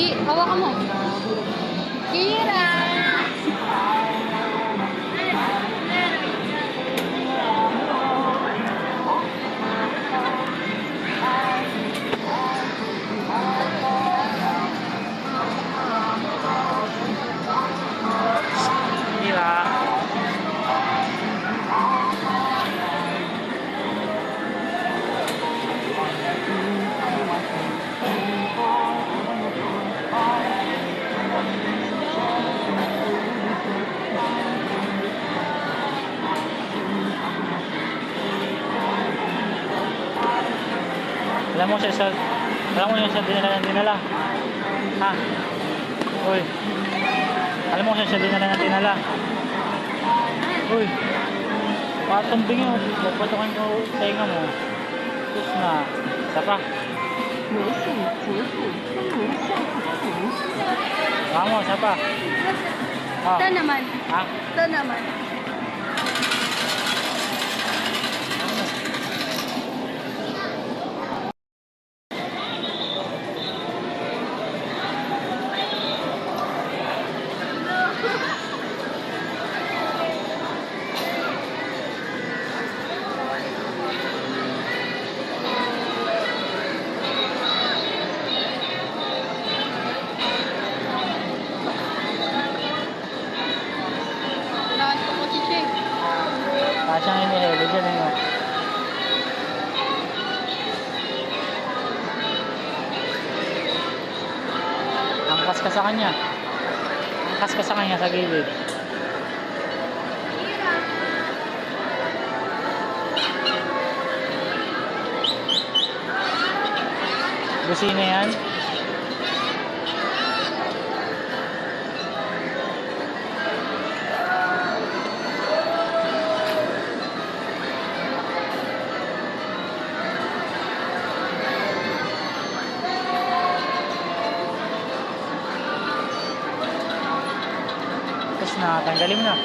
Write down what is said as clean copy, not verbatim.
Hawakan mo. Kira! Kira. Alam mo siya dinala. Ha? Uy. Alam mo siya dinala. Uy. Patumbing mo. Pagpatukan ko tenga mo. Tapos na. Isa pa. Vamos, isa pa. Oh. Ito naman. Ha? Ito naman. Siyang inihili dyan eh. Angkas ka sa kanya. Angkas ka sa kanya sa gilid. Busina yan. Na tanggalin mo na.